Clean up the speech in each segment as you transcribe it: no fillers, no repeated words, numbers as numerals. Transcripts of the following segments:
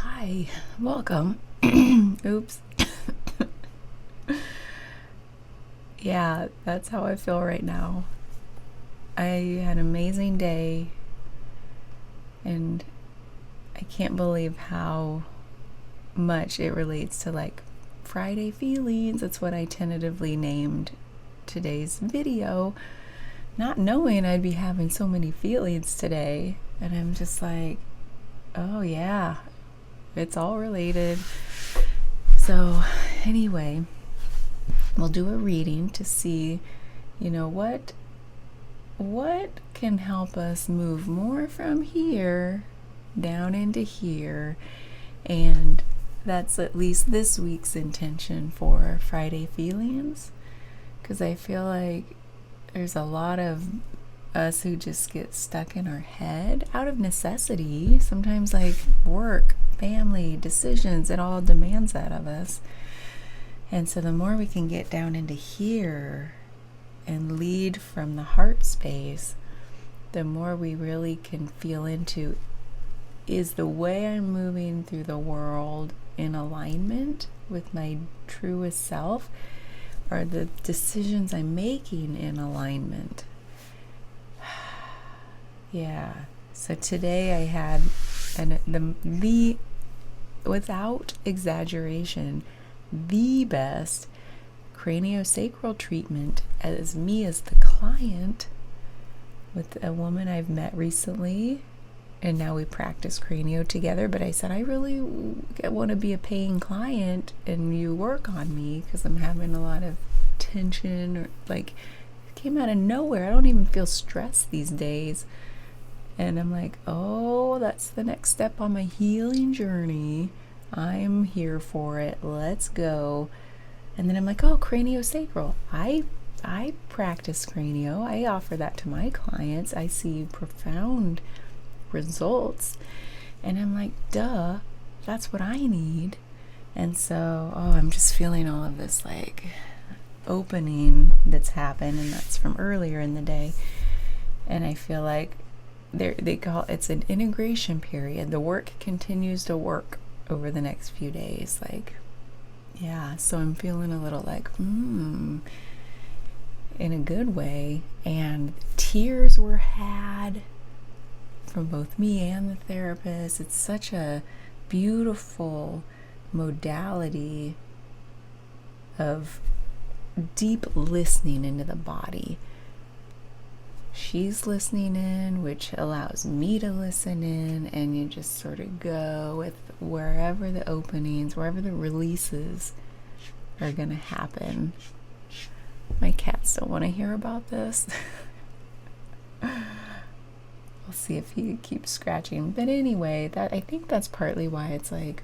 Hi, welcome. Oops. Yeah, that's how I feel right now. I had an amazing day, and I can't believe how much it relates to like Friday feelings. That's what I tentatively named today's video, not knowing I'd be having so many feelings today. And I'm just like, oh yeah, it's all related. So, anyway, we'll do a reading to see, what can help us move more from here down into here. And that's at least this week's intention for Friday Feelings, because I feel like there's a lot of us who just get stuck in our head out of necessity. Sometimes like work, family, decisions, it all demands that of us. And so the more we can get down into here and lead from the heart space, the more we really can feel into, is the way I'm moving through the world in alignment with my truest self? Are the decisions I'm making in alignment? Yeah. So today I had the without exaggeration, the best craniosacral treatment as me as the client with a woman I've met recently, and now we practice cranio together. But I said, I really want to be a paying client and you work on me, because I'm having a lot of tension, or like it came out of nowhere. I don't even feel stressed these days. And I'm like, oh, that's the next step on my healing journey. I'm here for it. Let's go. And then I'm like, oh, craniosacral. I practice cranio. I offer that to my clients. I see profound results. And I'm like, duh, that's what I need. And so, I'm just feeling all of this like opening that's happened, and that's from earlier in the day. And I feel like they call it's an integration period. The work continues to work over the next few days. Like, yeah, so I'm feeling a little like, in a good way. And tears were had from both me and the therapist. It's such a beautiful modality of deep listening into the body. She's listening in, which allows me to listen in, and you just sort of go with wherever the openings, wherever the releases are going to happen. My cats don't want to hear about this. We'll see if he keeps scratching. But anyway, I think that's partly why it's like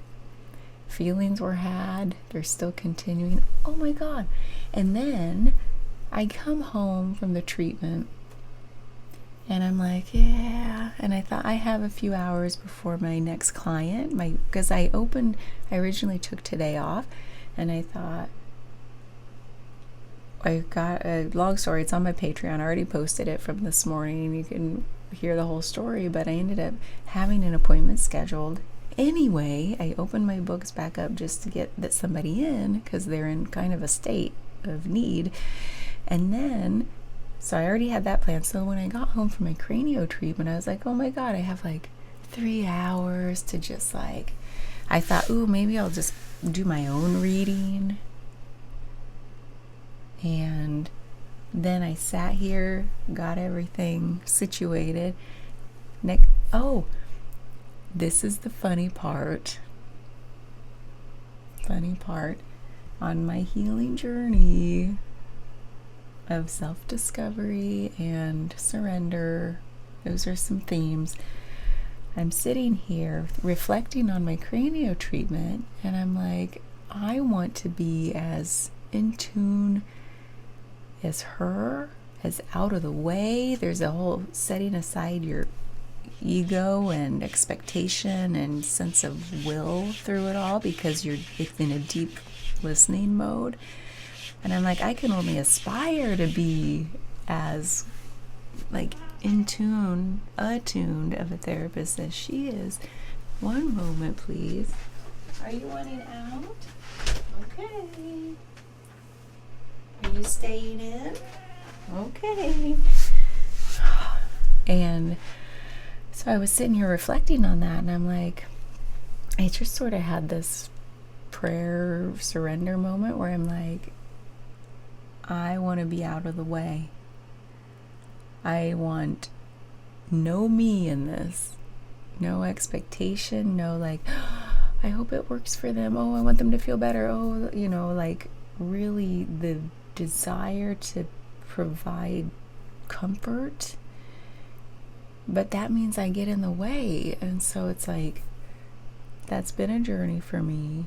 feelings were had. They're still continuing. Oh my God. And then I come home from the treatment, and I'm like, yeah. And I thought I have a few hours before my next client, because I originally took today off, and I thought, I got a long story. It's on my Patreon. I already posted it from this morning. You can hear the whole story, but I ended up having an appointment scheduled. Anyway, I opened my books back up just to get somebody in, because they're in kind of a state of need. And then, so I already had that plan. So when I got home from my cranio treatment, I was like, oh my God, I have like 3 hours to just like, I thought, ooh, maybe I'll just do my own reading. And then I sat here, got everything situated. This is the funny part. On my healing journey of self-discovery and surrender. Those are some themes. I'm sitting here reflecting on my cranio treatment, and I'm like, I want to be as in tune as her, as out of the way. There's a whole setting aside your ego and expectation and sense of will through it all, because it's in a deep listening mode. And I'm like, I can only aspire to be as like attuned of a therapist as she is. One moment, please. Are you wanting out? Okay. Are you staying in? Okay. And so I was sitting here reflecting on that, and I'm like, I just sort of had this prayer surrender moment where I'm like, I want to be out of the way. I want no me in this. No expectation, no like, I hope it works for them. Oh, I want them to feel better. Oh, like really the desire to provide comfort. But that means I get in the way. And so it's like, that's been a journey for me.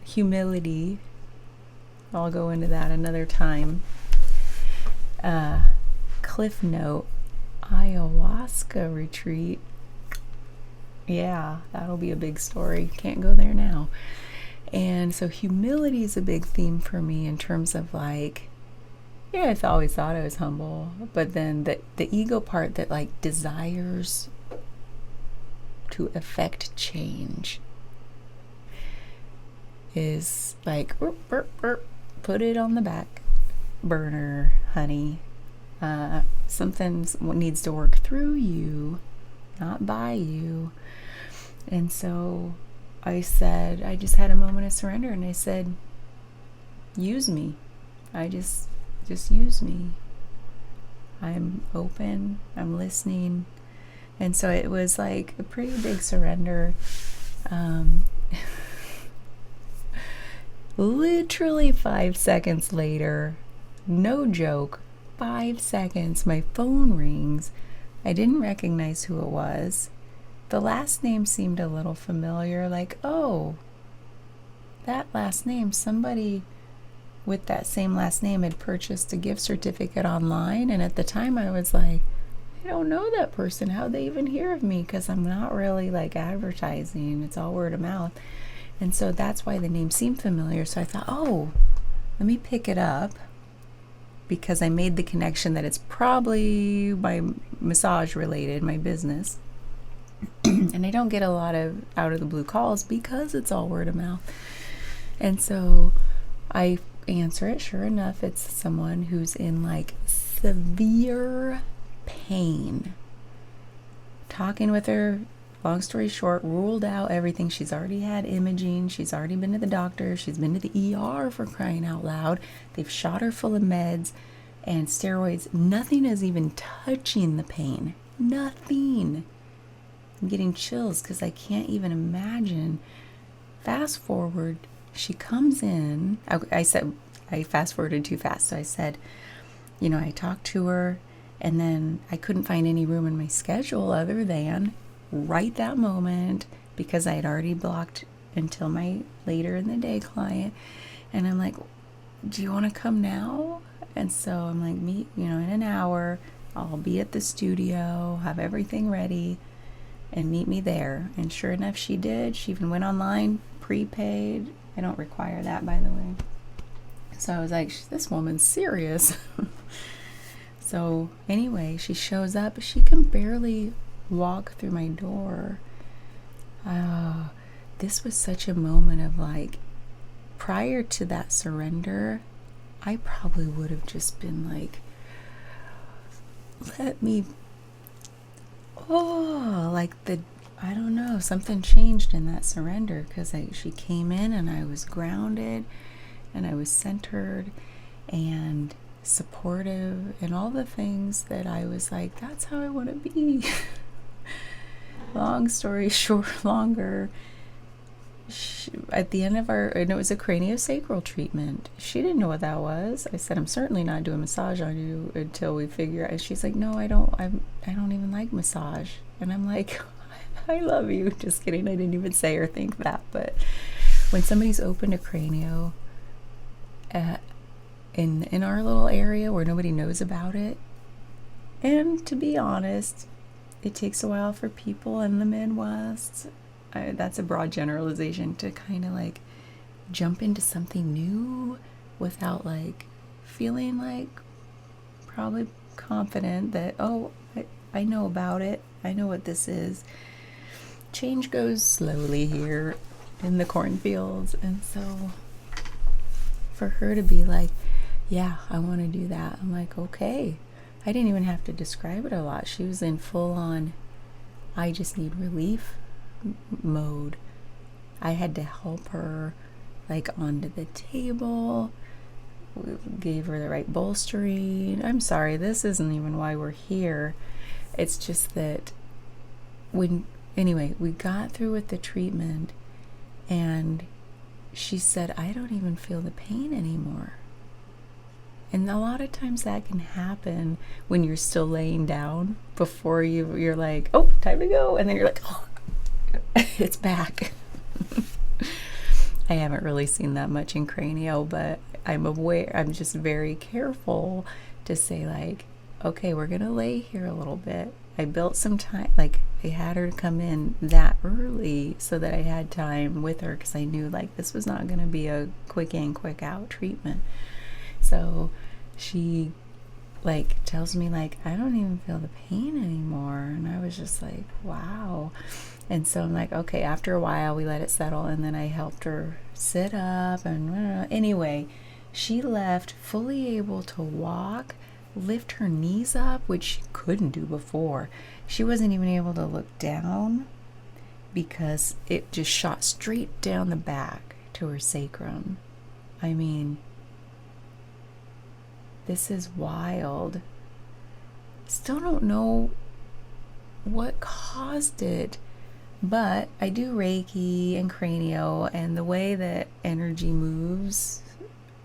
Humility. I'll go into that another time. Cliff note, ayahuasca retreat. Yeah, that'll be a big story. Can't go there now. And so humility is a big theme for me in terms of like, yeah, I've always thought I was humble, but then the ego part that like desires to affect change is like, put it on the back burner, honey. Something needs to work through you, not by you. And so I said, I just had a moment of surrender, and I said, use me. I just use me. I'm open, I'm listening. And so it was like a pretty big surrender. Literally 5 seconds later, no joke, 5 seconds, my phone rings. I didn't recognize who it was. The last name seemed a little familiar, like, oh, that last name, somebody with that same last name had purchased a gift certificate online. And at the time I was like, I don't know that person. How'd they even hear of me? Because I'm not really like advertising. It's all word of mouth. And so that's why the name seemed familiar. So I thought, oh, let me pick it up, because I made the connection that it's probably my massage related, my business. And I don't get a lot of out of the blue calls because it's all word of mouth. And so I answer it. Sure enough, it's someone who's in like severe pain. Talking with her, long story short, ruled out everything. She's already had imaging. She's already been to the doctor. She's been to the ER, for crying out loud. They've shot her full of meds and steroids. Nothing is even touching the pain. Nothing. I'm getting chills because I can't even imagine. Fast forward, she comes in. I said, I fast forwarded too fast. So I said, I talked to her, and then I couldn't find any room in my schedule other than right that moment, because I had already blocked until my later in the day client. And I'm like, do you want to come now? And so I'm like, meet, in an hour. I'll be at the studio, have everything ready, and meet me there. And sure enough, she did. She even went online, prepaid. I don't require that, by the way. So I was like, this woman's serious. So anyway, she shows up. She can barely walk through my door. This was such a moment of like, prior to that surrender, I probably would have just been like, I don't know, something changed in that surrender, because she came in and I was grounded and I was centered and supportive and all the things that I was like, that's how I want to be. Long story short, longer, at the end of and it was a craniosacral treatment. She didn't know what that was. I said, I'm certainly not doing massage on you until we figure out. And she's like, no, I don't even like massage. And I'm like, I love you. Just kidding. I didn't even say or think that. But when somebody's opened a cranio in our little area where nobody knows about it, and to be honest, it takes a while for people in the Midwest, that's a broad generalization, to kind of like jump into something new without like feeling like probably confident that, oh, I know about it. I know what this is. change goes slowly here in the cornfields. And so for her to be like, yeah, I want to do that, I'm like, okay. I didn't even have to describe it a lot. She was in full on, I just need relief mode. I had to help her like onto the table, gave her the right bolstering. I'm sorry, this isn't even why we're here. It's just that anyway, we got through with the treatment and she said, I don't even feel the pain anymore. And a lot of times that can happen when you're still laying down before you're like, oh, time to go. And then you're like, oh, it's back. I haven't really seen that much in Cranio, but I'm aware, I'm just very careful to say like, okay, we're going to lay here a little bit. I built some time, like I had her come in that early so that I had time with her because I knew like this was not going to be a quick in, quick out treatment. So she like tells me like, I don't even feel the pain anymore. And I was just like, wow. And so I'm like, okay, after a while we let it settle and then I helped her sit up and anyway, she left fully able to walk, lift her knees up, which she couldn't do before. She wasn't even able to look down because it just shot straight down the back to her sacrum. I mean, this is wild. Still don't know what caused it, but I do Reiki and Cranio, and the way that energy moves,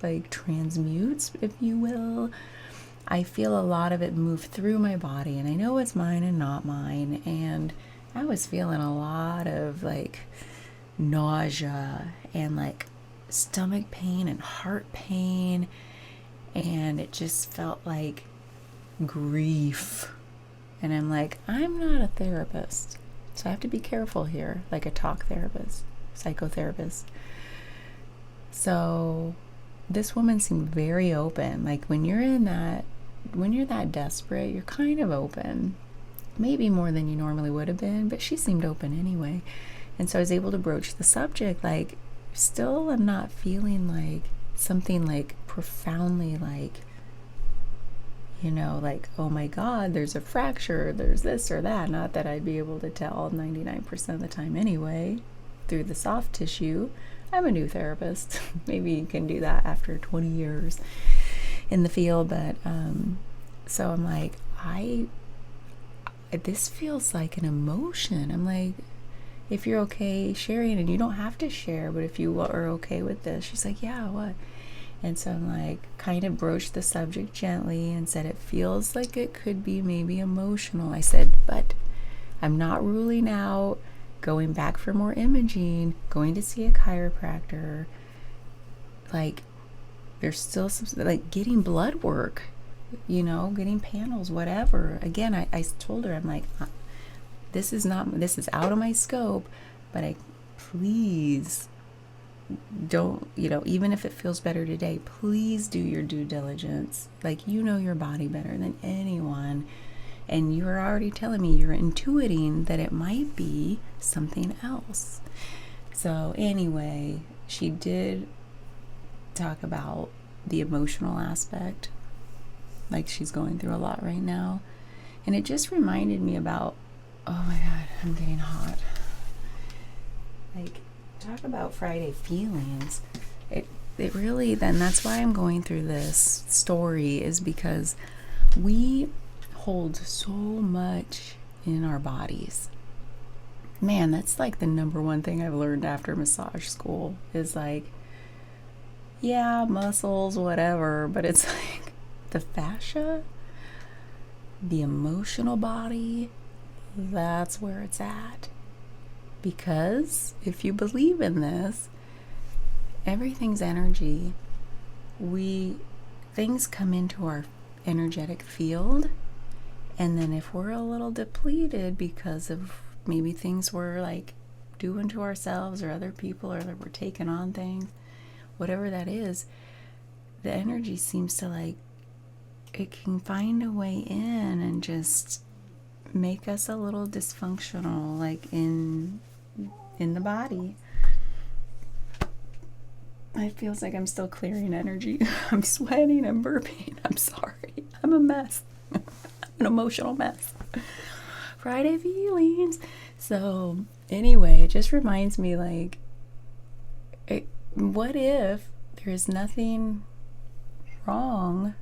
like transmutes, if you will, I feel a lot of it move through my body, and I know it's mine and not mine, and I was feeling a lot of like nausea and like stomach pain and heart pain, and it just felt like grief. And I'm like, I'm not a therapist, so I have to be careful here, like a talk therapist, psychotherapist. So this woman seemed very open. Like when you're that desperate, you're kind of open, maybe more than you normally would have been, but she seemed open anyway. And so I was able to broach the subject, like still I'm not feeling like something like profoundly like, you know, like, oh my God, there's a fracture, there's this or that. Not that I'd be able to tell 99% of the time anyway through the soft tissue. I'm a new therapist. Maybe you can do that after 20 years in the field. But so I'm like, this feels like an emotion. I'm like, if you're okay sharing, and you don't have to share, but if you are okay with this, she's like, yeah, what? And so I'm like, kind of broached the subject gently and said, it feels like it could be maybe emotional. I said, but I'm not ruling out going back for more imaging, going to see a chiropractor. Like, there's still some, like getting blood work, you know, getting panels, whatever. Again, I told her, I'm like, this is out of my scope, but please don't, you know, even if it feels better today, please do your due diligence. Like, you know your body better than anyone. And you're already telling me, you're intuiting that it might be something else. So anyway, she did talk about the emotional aspect. Like she's going through a lot right now. And it just reminded me about, oh my God, I'm getting hot. Like, talk about Friday feelings. It really, then that's why I'm going through this story, is because we hold so much in our bodies. Man, that's like the number one thing I've learned after massage school is like, yeah, muscles, whatever, but it's like the fascia, the emotional body, that's where it's at. Because if you believe in this, everything's energy. Things come into our energetic field, and then if we're a little depleted because of maybe things we're like doing to ourselves or other people, or that we're taking on things, whatever that is, the energy seems to like, it can find a way in and just make us a little dysfunctional, like in the body. It feels like I'm still clearing energy. I'm sweating, I'm burping. I'm sorry. I'm a mess. I'm an emotional mess. Friday feelings. So anyway, it just reminds me, like, what if there's nothing wrong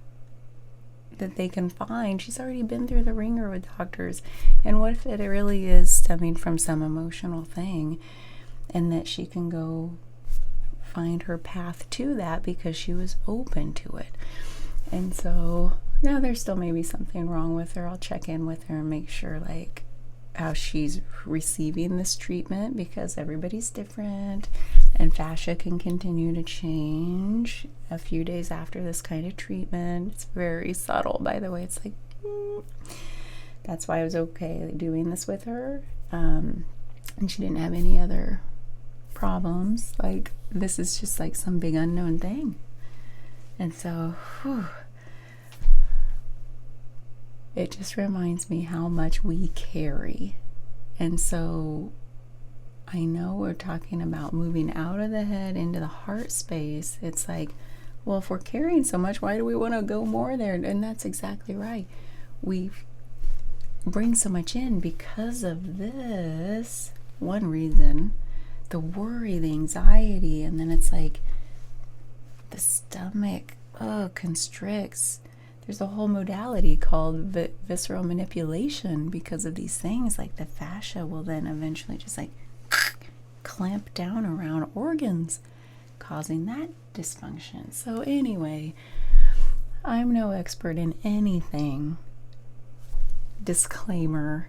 that they can find? She's already been through the ringer with doctors. And what if it really is stemming from some emotional thing, and that she can go find her path to that because she was open to it? And so now there's still maybe something wrong with her. I'll check in with her and make sure, like, how she's receiving this treatment, because everybody's different and fascia can continue to change a few days after this kind of treatment. It's very subtle, by the way. It's like, that's why I was okay doing this with her. And she didn't have any other problems. Like, this is just like some big unknown thing. And so, it just reminds me how much we carry. And so I know we're talking about moving out of the head into the heart space. It's like, well, if we're carrying so much, why do we want to go more there? And that's exactly right. We bring so much in because of this one reason, the worry, the anxiety, and then it's like the stomach constricts. There's a whole modality called visceral manipulation because of these things. Like, the fascia will then eventually just like clamp down around organs, causing that dysfunction. So anyway, I'm no expert in anything. Disclaimer.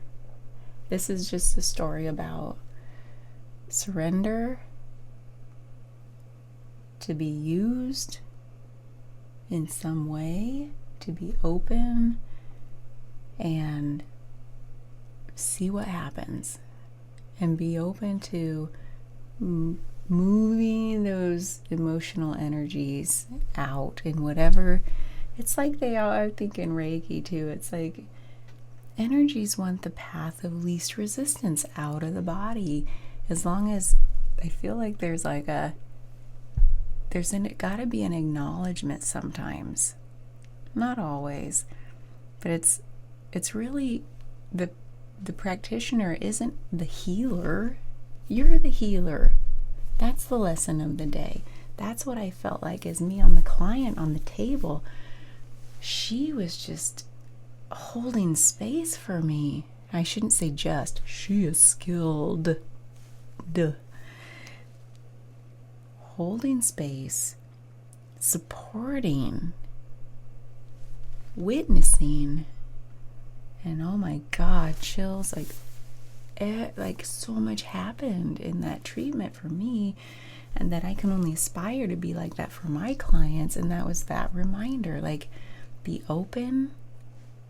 This is just a story about surrender, to be used in some way, to be open and see what happens, and be open to moving those emotional energies out in whatever. It's like they are, I think, in Reiki too. It's like energies want the path of least resistance out of the body. As long as I feel like there's gotta be an acknowledgement sometimes. Not always, but it's really the practitioner isn't the healer. You're the healer. That's the lesson of the day. That's what I felt like as me on the client on the table. She was just holding space for me. I shouldn't say just. She is skilled. Duh. Holding space, supporting, witnessing, and oh my God, chills. Like so much happened in that treatment for me, and that I can only aspire to be like that for my clients. And that was that reminder, like, be open,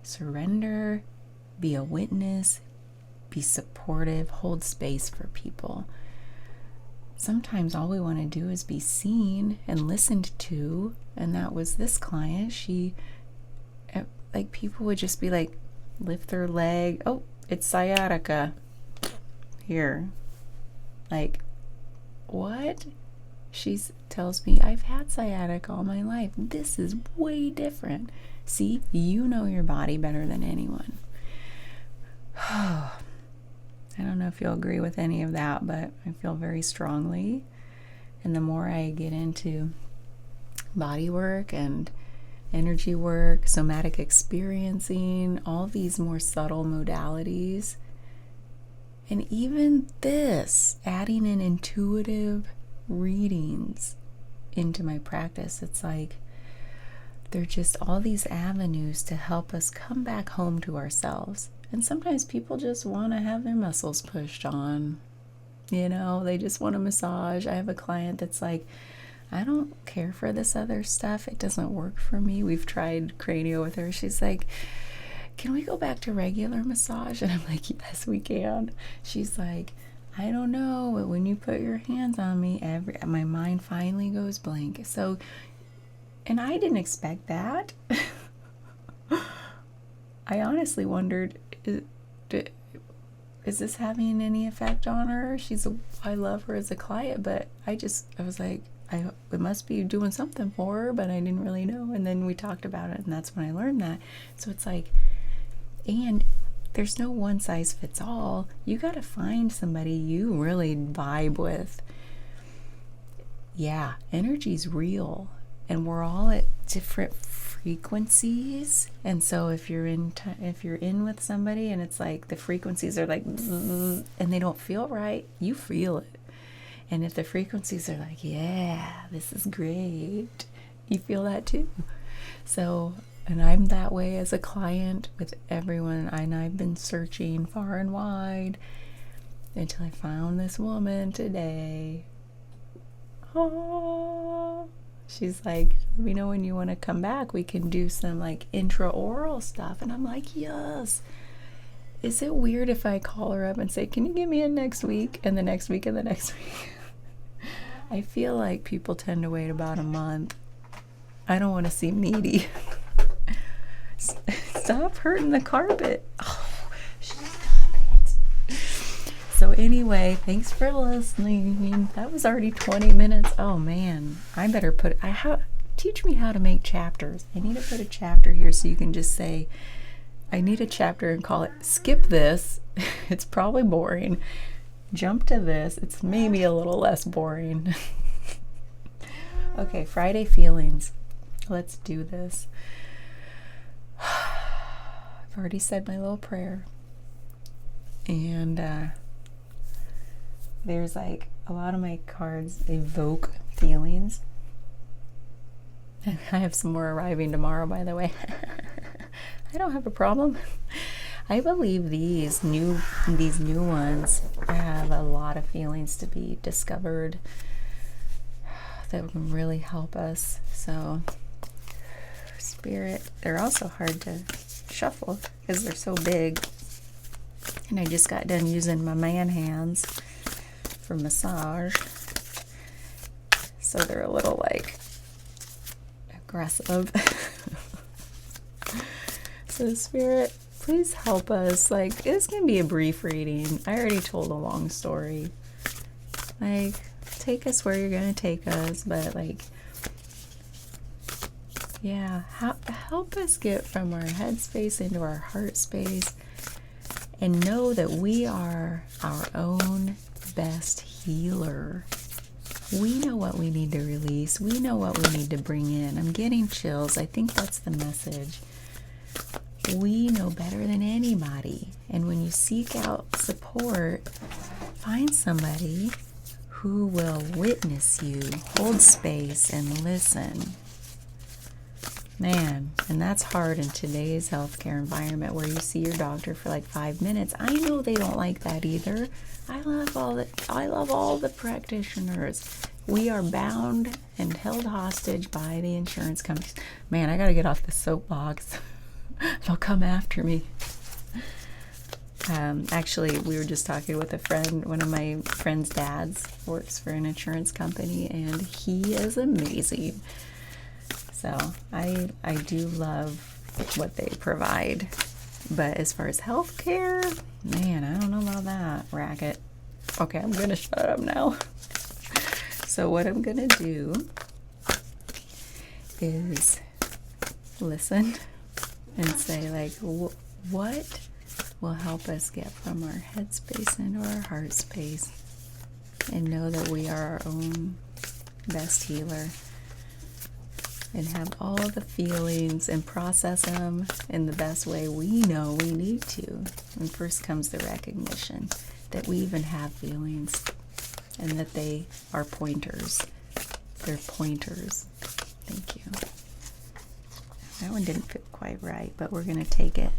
surrender, be a witness, be supportive, hold space for people. Sometimes all we want to do is be seen and listened to, and that was this client. She, like, people would just be like, lift their leg, oh, it's sciatica, here. Like, what? She tells me, I've had sciatica all my life. This is way different. See, you know your body better than anyone. I don't know if you'll agree with any of that, but I feel very strongly. And the more I get into body work and energy work, somatic experiencing, all these more subtle modalities, and even this, adding in intuitive readings into my practice, it's like they're just all these avenues to help us come back home to ourselves. And sometimes people just want to have their muscles pushed on. You know, they just want a massage. I have a client that's like, I don't care for this other stuff. It doesn't work for me. We've tried Cranio with her. She's like, can we go back to regular massage? And I'm like, yes, we can. She's like, I don't know, but when you put your hands on me, my mind finally goes blank. So, and I didn't expect that. I honestly wondered, is this having any effect on her? I love her as a client, but I was like, it must be doing something for her, but I didn't really know. And then we talked about it, and that's when I learned that. So it's like, and there's no one size fits all. You got to find somebody you really vibe with. Yeah, energy's real, and we're all at different frequencies. And so if you're in with somebody and it's like the frequencies are like and they don't feel right, you feel it. And if the frequencies are like, yeah, this is great, you feel that too. So, and I'm that way as a client with everyone, and I've been searching far and wide until I found this woman today. Oh, she's like, let me know when you want to come back. We can do some like intraoral stuff. And I'm like, yes. Is it weird if I call her up and say, can you get me in next week and the next week and the next week? I feel like people tend to wait about a month. I don't want to seem needy. Stop hurting the carpet. Oh, stop it. So anyway, thanks for listening. That was already 20 minutes. Oh man, I better teach me how to make chapters. I need to put a chapter here so you can just say, I need a chapter and call it skip this. It's probably boring. Jump to this. It's maybe a little less boring. Okay, Friday feelings. Let's do this. I've already said my little prayer. And there's like a lot of my cards evoke feelings. I have some more arriving tomorrow, by the way. I don't have a problem. I believe these new ones have a lot of feelings to be discovered that can really help us. So, Spirit, they're also hard to shuffle because they're so big. And I just got done using my man hands for massage. So they're a little like aggressive. So, Spirit, please help us. Like, this can be a brief reading. I already told a long story. Like, take us where you're going to take us, but like, yeah, help us get from our head space into our heart space and know that we are our own best healer. We know what we need to release. We know what we need to bring in. I'm getting chills. I think that's the message. We know better than anybody. And when you seek out support, find somebody who will witness you, hold space, and listen. Man, and that's hard in today's healthcare environment where you see your doctor for like 5 minutes. I know they don't like that either. I love all the practitioners. We are bound and held hostage by the insurance companies. Man, I gotta get off the soapbox. They'll come after me. Actually, we were just talking with a friend. One of my friend's dads works for an insurance company, and he is amazing. So I do love what they provide. But as far as healthcare, man, I don't know about that racket. Okay, I'm going to shut up now. So what I'm going to do is listen and say, like, what will help us get from our head space into our heart space and know that we are our own best healer and have all the feelings and process them in the best way we know we need to. And first comes the recognition that we even have feelings and that they are pointers. They're pointers. Thank you. That one didn't fit quite right, but we're going to take it.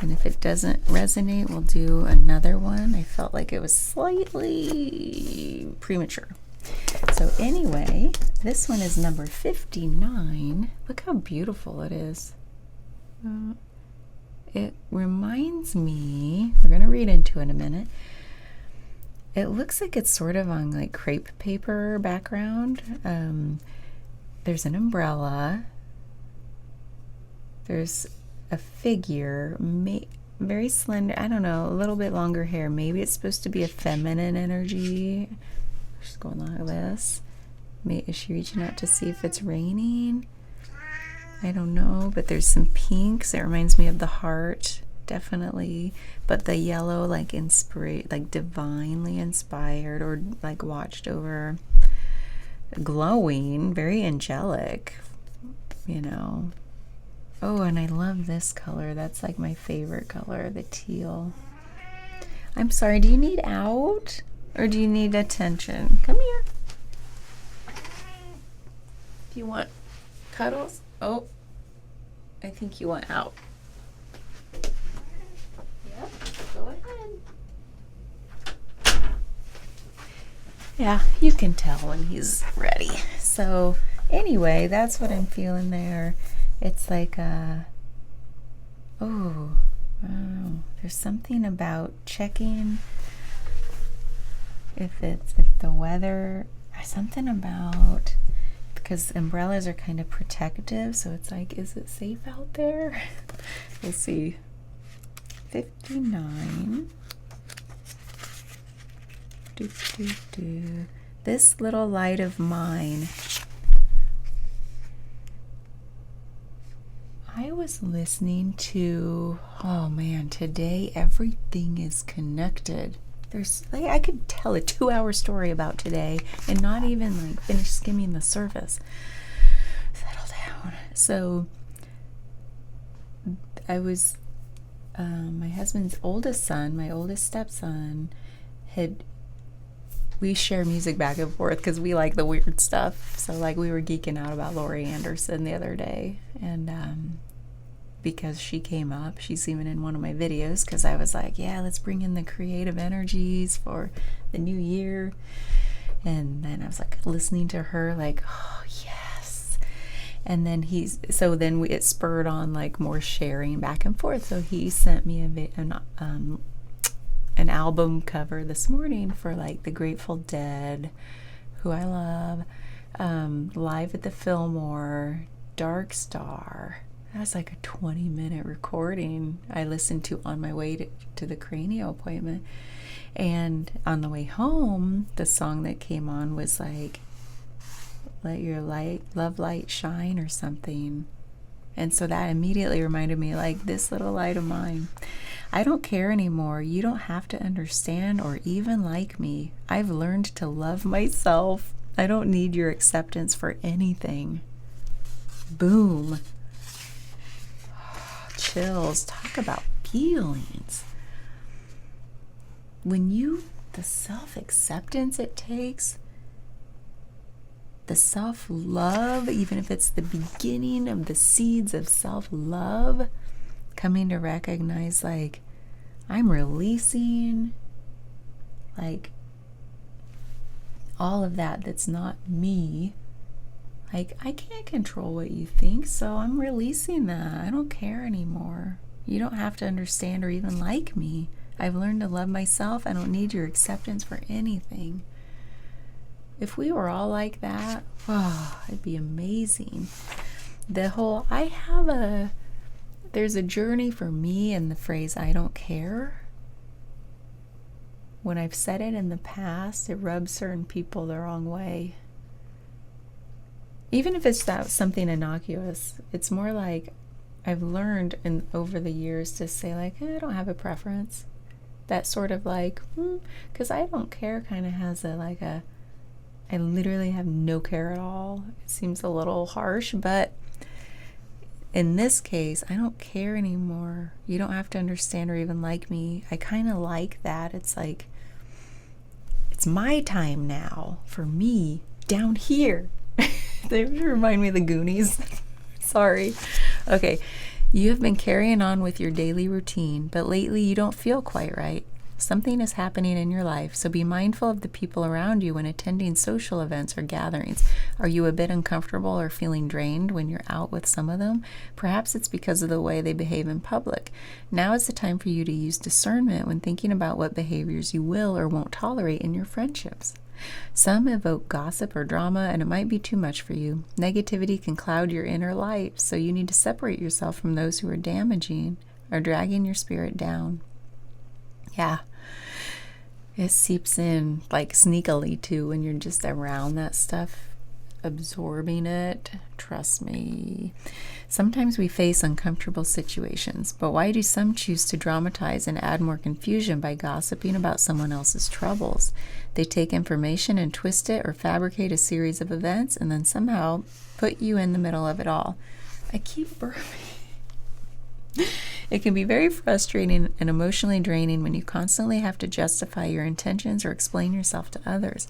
And if it doesn't resonate, we'll do another one. I felt like it was slightly premature. So anyway, this one is number 59. Look how beautiful it is. It reminds me, we're going to read into it in a minute. It looks like it's sort of on like crepe paper background. There's an umbrella. There's a figure, very slender. I don't know, a little bit longer hair. Maybe it's supposed to be a feminine energy. She's going like this. Is she reaching out to see if it's raining? I don't know, but there's some pinks. It reminds me of the heart, definitely. But the yellow, like like divinely inspired, or like watched over, glowing, very angelic, you know. Oh, and I love this color. That's like my favorite color, the teal. I'm sorry, do you need out? Or do you need attention? Come here. Do you want cuddles? Oh, I think you want out. Yep, go ahead. Yeah, you can tell when he's ready. So anyway, that's what I'm feeling there. It's like oh, there's something about checking if the weather, something about, because umbrellas are kind of protective, so it's like, is it safe out there? We'll see. 59. This little light of mine. I was listening to, oh man, today everything is connected. There's, like, I could tell a 2-hour story about today and not even like finish skimming the surface. Settle down. So I was, my husband's oldest son, my oldest stepson, we share music back and forth because we like the weird stuff. So like we were geeking out about Laurie Anderson the other day, and because she came up, she's even in one of my videos, because I was like, yeah, let's bring in the creative energies for the new year. And then I was like listening to her like, oh yes. And then it spurred on like more sharing back and forth. So he sent me an album cover this morning for like the Grateful Dead, who I love, Live at the Fillmore, Dark Star. That was like a 20-minute recording I listened to on my way to the Cranio appointment. And on the way home, the song that came on was like, Let Your Love Light Shine or something. And so that immediately reminded me, like, this little light of mine. I don't care anymore. You don't have to understand or even like me. I've learned to love myself. I don't need your acceptance for anything. Boom. Chills. Talk about feelings. The self-acceptance it takes, the self-love, even if it's the beginning of the seeds of self-love, coming to recognize, like, I'm releasing, like, all of that's not me. Like, I can't control what you think, so I'm releasing that. I don't care anymore. You don't have to understand or even like me. I've learned to love myself. I don't need your acceptance for anything. If we were all like that, oh, it'd be amazing. There's a journey for me in the phrase, I don't care. When I've said it in the past, it rubs certain people the wrong way. Even if it's something innocuous, it's more like I've learned over the years to say, like, I don't have a preference. That sort of like, because I don't care kind of has I literally have no care at all. It seems a little harsh, but in this case, I don't care anymore. You don't have to understand or even like me. I kind of like that. It's like, it's my time now for me down here. They remind me of the Goonies. Sorry. Okay. You have been carrying on with your daily routine, but lately you don't feel quite right. Something is happening in your life, so be mindful of the people around you when attending social events or gatherings. Are you a bit uncomfortable or feeling drained when you're out with some of them? Perhaps it's because of the way they behave in public. Now is the time for you to use discernment when thinking about what behaviors you will or won't tolerate in your friendships. Some evoke gossip or drama, and it might be too much for you. Negativity can cloud your inner light, so you need to separate yourself from those who are damaging or dragging your spirit down. Yeah, it seeps in like sneakily too when you're just around that stuff, absorbing it. Trust me. Sometimes we face uncomfortable situations, but why do some choose to dramatize and add more confusion by gossiping about someone else's troubles? They take information and twist it or fabricate a series of events and then somehow put you in the middle of it all. I keep burping. It can be very frustrating and emotionally draining when you constantly have to justify your intentions or explain yourself to others,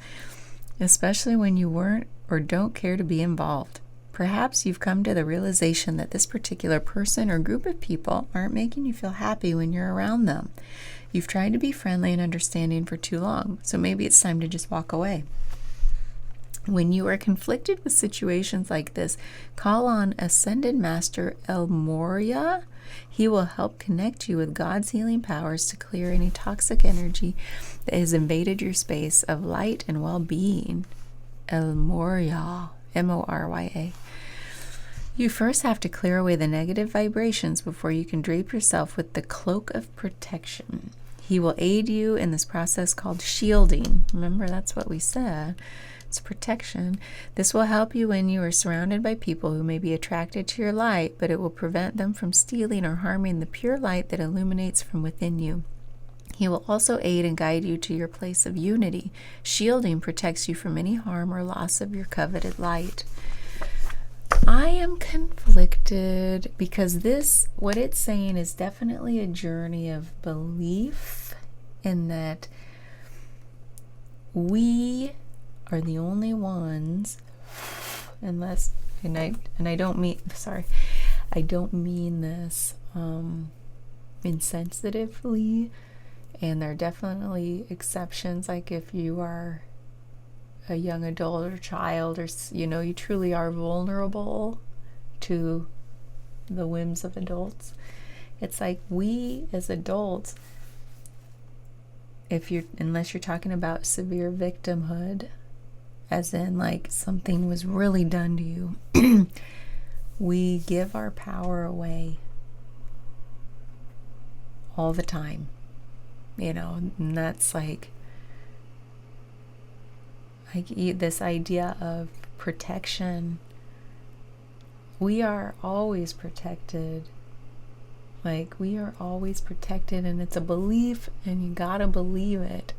especially when you weren't or don't care to be involved. Perhaps you've come to the realization that this particular person or group of people aren't making you feel happy when you're around them. You've tried to be friendly and understanding for too long, so maybe it's time to just walk away. When you are conflicted with situations like this, call on Ascended Master El Moria. He will help connect you with God's healing powers to clear any toxic energy that has invaded your space of light and well-being. El Moria, Morya. You first have to clear away the negative vibrations before you can drape yourself with the cloak of protection. He will aid you in this process called shielding. Remember, that's what we said. It's protection. This will help you when you are surrounded by people who may be attracted to your light, but it will prevent them from stealing or harming the pure light that illuminates from within you. He will also aid and guide you to your place of unity. Shielding protects you from any harm or loss of your coveted light. I am conflicted because this, what it's saying, is definitely a journey of belief in that we are the only ones, unless, and I don't mean, sorry, I don't mean this insensitively, and there are definitely exceptions, like if you are a young adult or child, or you truly are vulnerable to the whims of adults. It's like we as adults, unless you're talking about severe victimhood, as in like something was really done to you, we give our power away all the time, and that's like this idea of protection. We are always protected. Like, we are always protected, and it's a belief, and you gotta believe it.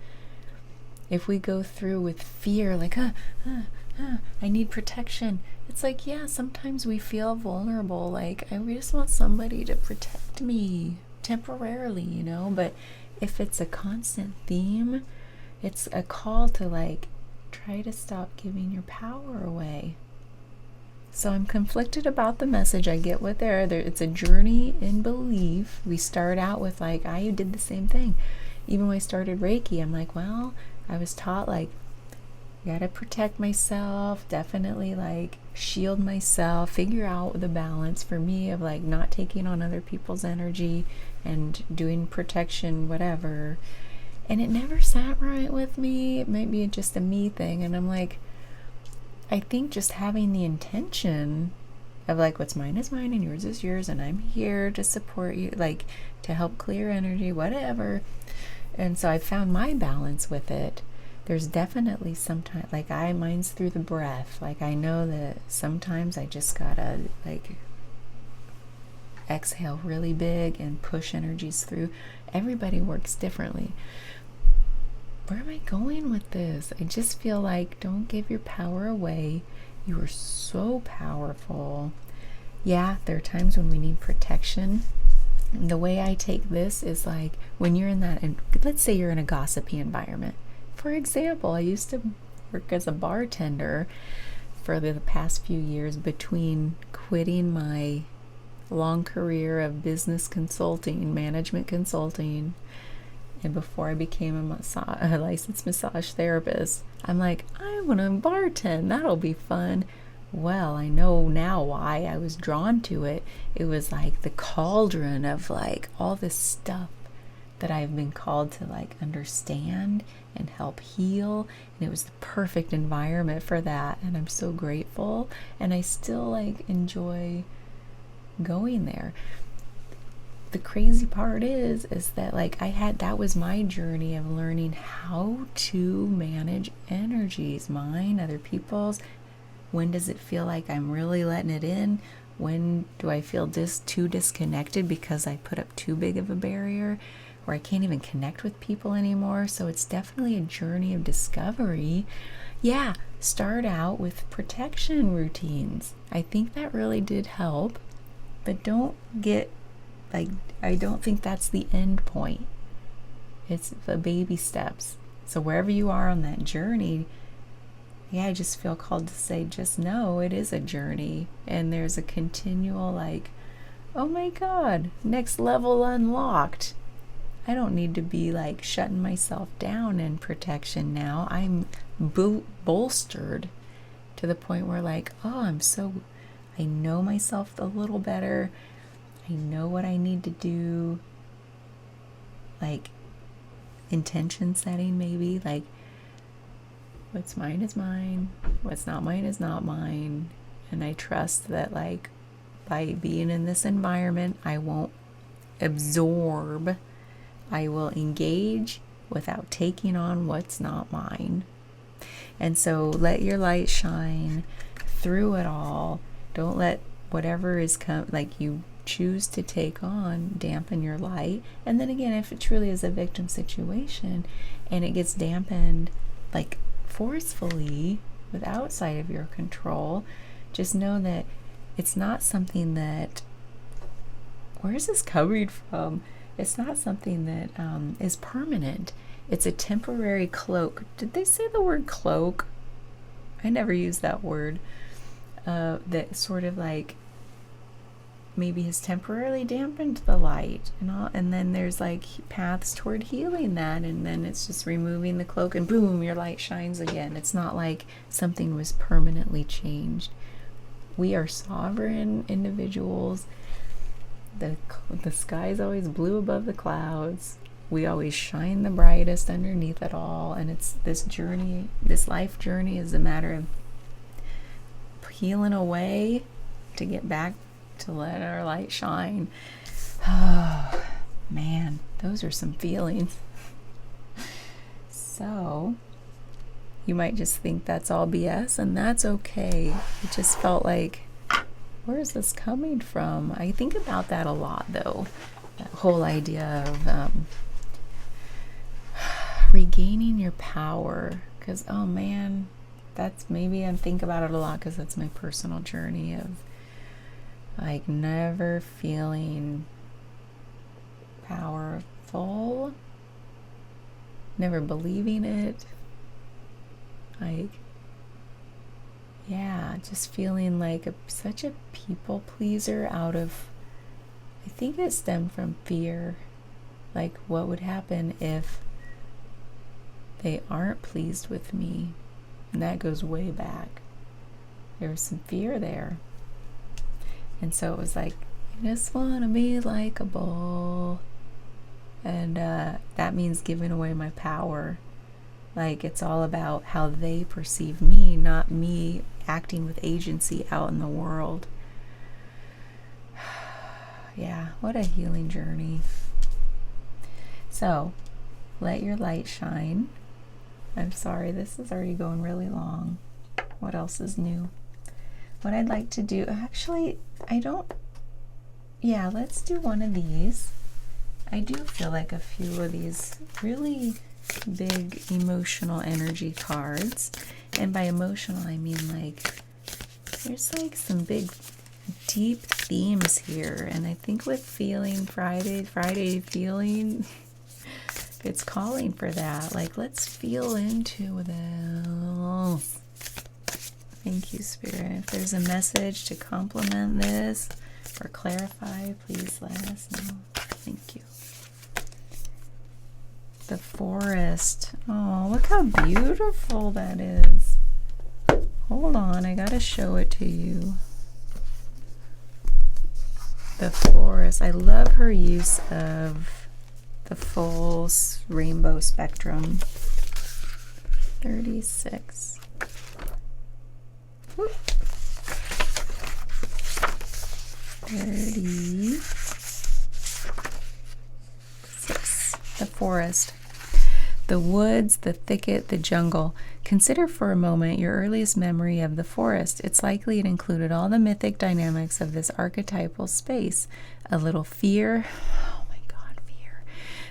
If we go through with fear, like, I need protection, it's like, yeah, sometimes we feel vulnerable, like, I just want somebody to protect me temporarily, but if it's a constant theme, it's a call to, like, try to stop giving your power away. So I'm conflicted about the message. I get what it's a journey in belief. We start out with, like, I did the same thing. Even when I started Reiki, I'm like, well, I was taught, like, gotta protect myself, definitely, like, shield myself, figure out the balance for me of, like, not taking on other people's energy and doing protection, whatever. And it never sat right with me. It might be just a me thing. And I'm like, I think just having the intention of, like, what's mine is mine and yours is yours, and I'm here to support you, like, to help clear energy, whatever. And so I found my balance with it. There's definitely sometimes, like, mine's through the breath. Like, I know that sometimes I just gotta, like, exhale really big and push energies through. Everybody works differently. Where am I going with this? I just feel like, don't give your power away. You are so powerful. Yeah, there are times when we need protection. And the way I take this is, like, when you're in that, and let's say you're in a gossipy environment. For example, I used to work as a bartender for the past few years between quitting my long career of business consulting, management consulting, And before I became a licensed massage therapist, I'm like, I want to bartend. That'll be fun. Well, I know now why I was drawn to it. It was like the cauldron of like all this stuff that I've been called to like understand and help heal. And it was the perfect environment for that. And I'm so grateful. And I still like enjoy going there. The crazy part is that like that was my journey of learning how to manage energies, mine, other people's. When does it feel like I'm really letting it in? When do I feel too disconnected because I put up too big of a barrier, or I can't even connect with people anymore? So it's definitely a journey of discovery. Yeah, start out with protection routines. I think that really did help, but don't get like, I don't think that's the end point. It's the baby steps. So wherever you are on that journey, yeah, I just feel called to say, just know it is a journey. And there's a continual like, oh my God, next level unlocked. I don't need to be like shutting myself down in protection now. I'm bolstered to the point where like, oh, I know myself a little better. I know what I need to do. Like intention setting, maybe like, what's mine is mine, what's not mine is not mine. And I trust that like by being in this environment, I won't absorb. I will engage without taking on what's not mine. And so let your light shine through it all. Don't let whatever is like you choose to take on dampen your light. And then again, if it truly is a victim situation and it gets dampened like forcefully with outside of your control, just know that it's not something that, where is this coming from? It's not something that is permanent. It's a temporary cloak. Did they say the word cloak? I never used that word. That sort of like maybe has temporarily dampened the light and then there's like paths toward healing that, and then it's just removing the cloak and boom, your light shines again. It's not like something was permanently changed. We are sovereign individuals. The sky is always blue above the clouds. We always shine the brightest underneath it all. And it's this journey, this life journey is a matter of healing away to get back to let our light shine. Oh man, those are some feelings. So you might just think that's all BS, and that's okay. It just felt like, where is this coming from? I think about that a lot though, that whole idea of regaining your power. Because oh man, that's, maybe I think about it a lot because that's my personal journey of like never feeling powerful, never believing it, like, yeah, just feeling like such a people pleaser out of, I think it stemmed from fear. Like, what would happen if they aren't pleased with me? And that goes way back. There was some fear there. And so it was like, I just want to be likable. And that means giving away my power. Like, it's all about how they perceive me, not me acting with agency out in the world. Yeah, what a healing journey. So, let your light shine. I'm sorry, this is already going really long. What else is new? What I'd like to do, actually, let's do one of these. I do feel like a few of these really big emotional energy cards. And by emotional, I mean like, there's like some big, deep themes here. And I think with Feeling Friday feeling, it's calling for that. Like, let's feel into this. Thank you, Spirit. If there's a message to complement this or clarify, please let us know. Thank you. The forest. Oh, look how beautiful that is. Hold on, I gotta show it to you. The forest. I love her use of the full rainbow spectrum. 36. Whoop. 36. The forest. The woods, the thicket, the jungle. Consider for a moment your earliest memory of the forest. It's likely it included all the mythic dynamics of this archetypal space. A little fear. Oh my God, fear.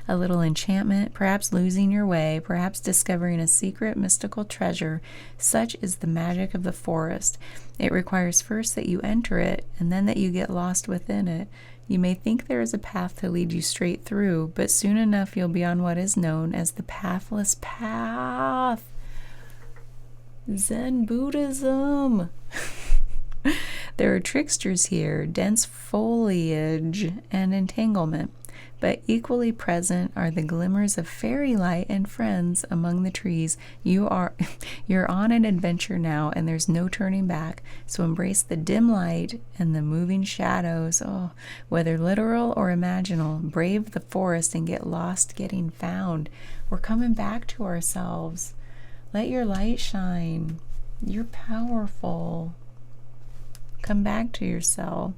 A little enchantment, perhaps losing your way, perhaps discovering a secret mystical treasure. Such is the magic of the forest. It requires first that you enter it, and then that you get lost within it. You may think there is a path to lead you straight through, but soon enough you'll be on what is known as the pathless path. Zen Buddhism. There are tricksters here, dense foliage and entanglement, but equally present are the glimmers of fairy light and friends among the trees. You're on an adventure now, and there's no turning back. So embrace the dim light and the moving shadows. Oh, whether literal or imaginal, brave the forest and get lost getting found. We're coming back to ourselves. Let your light shine. You're powerful. Come back to yourself.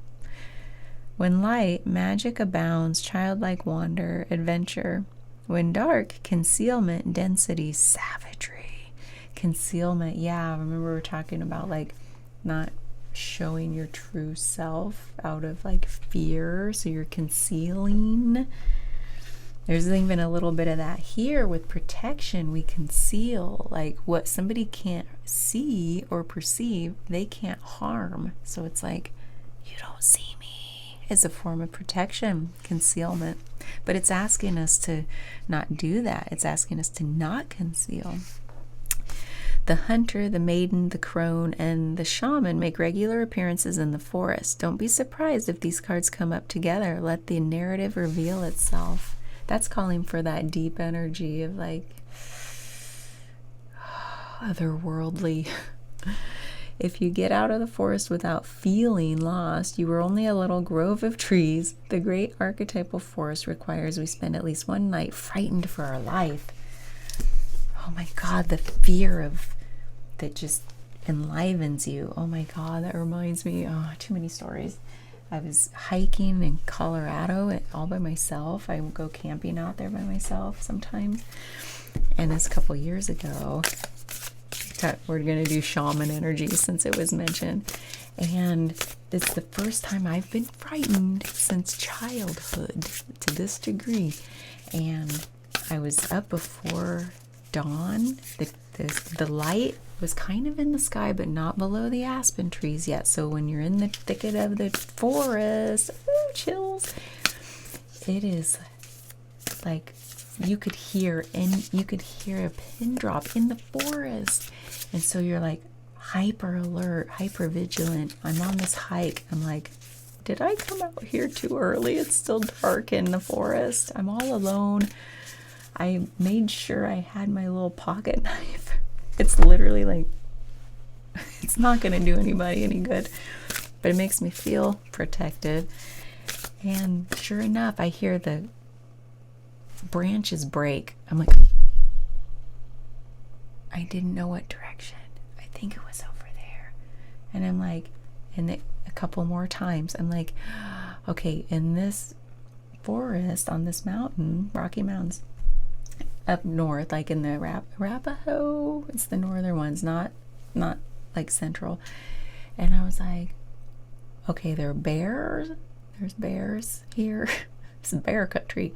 When light, magic abounds, childlike wonder, adventure. When dark, concealment, density, savagery. Concealment, yeah, remember we were talking about like not showing your true self out of like fear, so you're concealing. There's even a little bit of that here with protection. We conceal, like what somebody can't see or perceive, they can't harm. So it's like, you don't see me. Is a form of protection, concealment. But it's asking us to not do that. It's asking us to not conceal. The hunter, the maiden, the crone, and the shaman make regular appearances in the forest. Don't be surprised if these cards come up together. Let the narrative reveal itself. That's calling for that deep energy of like otherworldly. If you get out of the forest without feeling lost, you were only a little grove of trees. The great archetypal forest requires we spend at least one night frightened for our life. Oh my God, the fear of that just enlivens you. Oh my God, that reminds me. Oh, too many stories. I was hiking in Colorado all by myself. I would go camping out there by myself sometimes. And this couple years ago, we're going to do shaman energy since it was mentioned. And it's the first time I've been frightened since childhood to this degree. And I was up before dawn. The light was kind of in the sky, but not below the aspen trees yet. So when you're in the thicket of the forest, ooh, chills. It is like you could hear a pin drop in the forest. And so you're like hyper alert, hyper vigilant. I'm on this hike. I'm like, did I come out here too early? It's still dark in the forest. I'm all alone. I made sure I had my little pocket knife. It's literally like, it's not going to do anybody any good, but it makes me feel protected. And sure enough, I hear the branches break. I'm like, I didn't know what direction. I think it was over there. And I'm like, and a couple more times, I'm like, okay, in this forest on this mountain, Rocky Mountains, up north, like in the Arapaho, it's the northern ones, not like central. And I was like, okay, there are bears. There's bears here. It's bear country.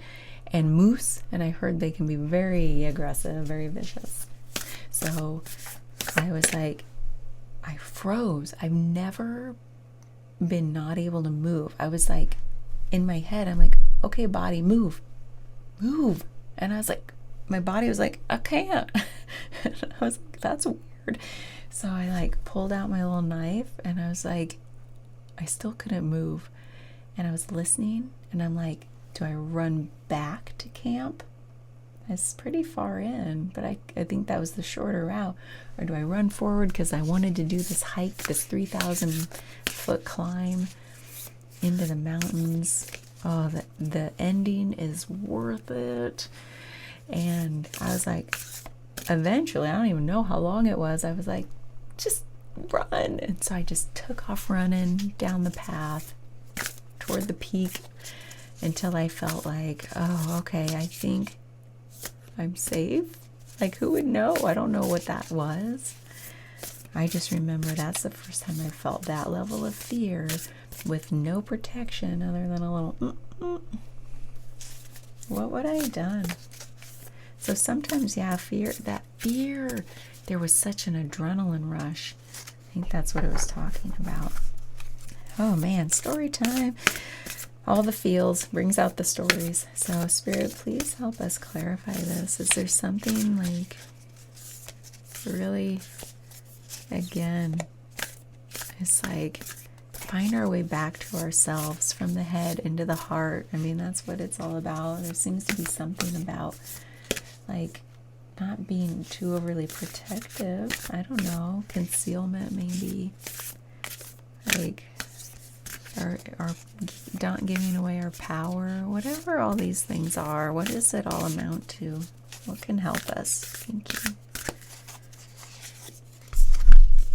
And moose, and I heard they can be very aggressive, very vicious. So I was like, I froze. I've never been not able to move. I was like, in my head, I'm like, okay, body, move. And I was like, my body was like, I can't. And I was like, that's weird. So I like pulled out my little knife, and I was like, I still couldn't move. And I was listening, and I'm like, do I run back to camp? It's pretty far in, but I think that was the shorter route. Or do I run forward because I wanted to do this hike, this 3,000 foot climb into the mountains? Oh, the ending is worth it. And I was like, eventually, I don't even know how long it was, I was like, just run. And so I just took off running down the path toward the peak until I felt like, oh, okay, I think I'm safe. Like, who would know? I don't know what that was. I just remember that's the first time I felt that level of fear with no protection other than a little what would I have done? So sometimes, yeah, fear, there was such an adrenaline rush. I think that's what it was talking about. Oh man, story time. All the feels brings out the stories. So Spirit, please help us clarify this. Is there something like really, again, it's like find our way back to ourselves from the head into the heart. I mean, that's what it's all about. There seems to be something about like not being too overly protective. I don't know, concealment maybe, like or not giving away our power, whatever all these things are. What does it all amount to? What can help us? Thank you.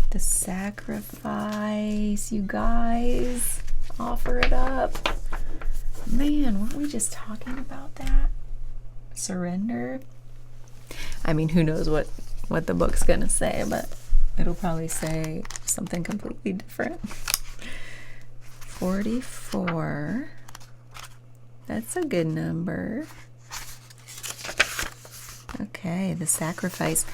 The sacrifice, you guys, offer it up. Man, weren't we just talking about that? Surrender. I mean, who knows what the book's gonna say, but it'll probably say something completely different. 44. That's a good number. Okay, the sacrifice.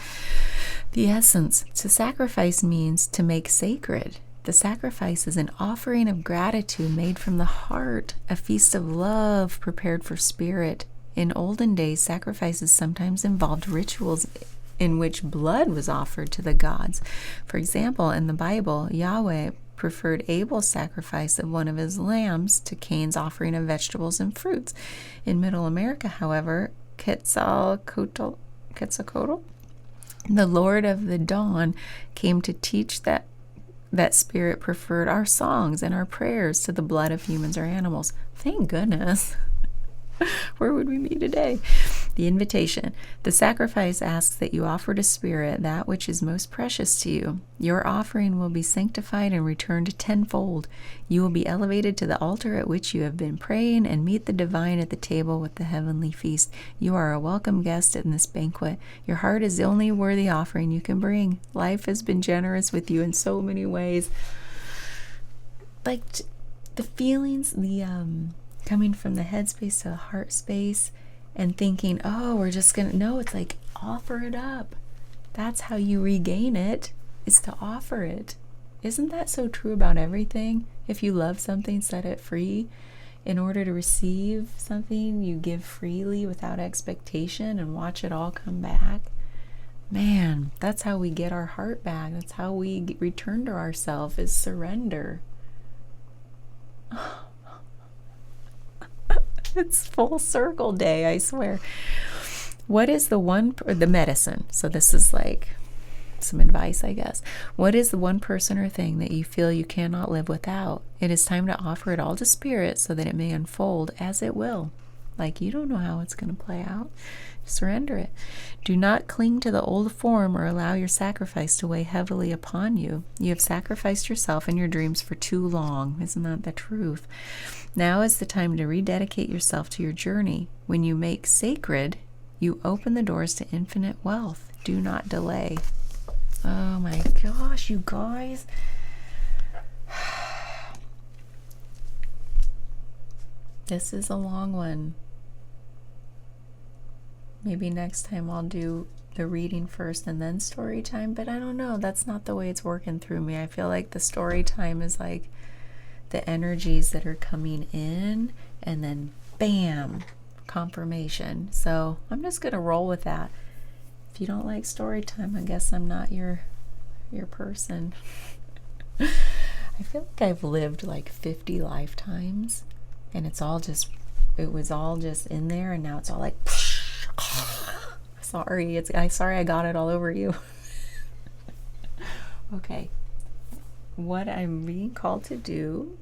The essence. To sacrifice means to make sacred. The sacrifice is an offering of gratitude made from the heart, a feast of love prepared for spirit. In olden days, sacrifices sometimes involved rituals in which blood was offered to the gods. For example, in the Bible, Yahweh preferred Abel's sacrifice of one of his lambs to Cain's offering of vegetables and fruits. In Middle America, however, Quetzalcoatl, the Lord of the Dawn, came to teach that spirit preferred our songs and our prayers to the blood of humans or animals. Thank goodness. Where would we be today? The invitation. The sacrifice asks that you offer to Spirit that which is most precious to you. Your offering will be sanctified and returned tenfold. You will be elevated to the altar at which you have been praying and meet the divine at the table with the heavenly feast. You are a welcome guest in this banquet. Your heart is the only worthy offering you can bring. Life has been generous with you in so many ways. Like the feelings, coming from the head space to the heart space and thinking, oh, we're just gonna, no, it's like offer it up. That's how you regain it, is to offer it. Isn't that so true about everything? If you love something, set it free. In order to receive something, you give freely without expectation and watch it all come back. Man, that's how we get our heart back. That's how we return to ourselves, is surrender. It's full circle day, I swear. What is the medicine? So this is like some advice, I guess. What is the one person or thing that you feel you cannot live without? It is time to offer it all to Spirit so that it may unfold as it will. Like, you don't know how it's going to play out. Surrender it. Do not cling to the old form or allow your sacrifice to weigh heavily upon you. You have sacrificed yourself and your dreams for too long. Isn't that the truth? Now is the time to rededicate yourself to your journey. When you make sacred, you open the doors to infinite wealth. Do not delay. Oh my gosh, you guys. This is a long one. Maybe next time I'll do the reading first and then story time, but I don't know. That's not the way it's working through me. I feel like the story time is like the energies that are coming in and then bam, confirmation. So I'm just going to roll with that. If you don't like story time, I guess I'm not your person. I feel like I've lived like 50 lifetimes and it was all just in there, and now it's all like Sorry, sorry I got it all over you. Okay. What I'm being called to do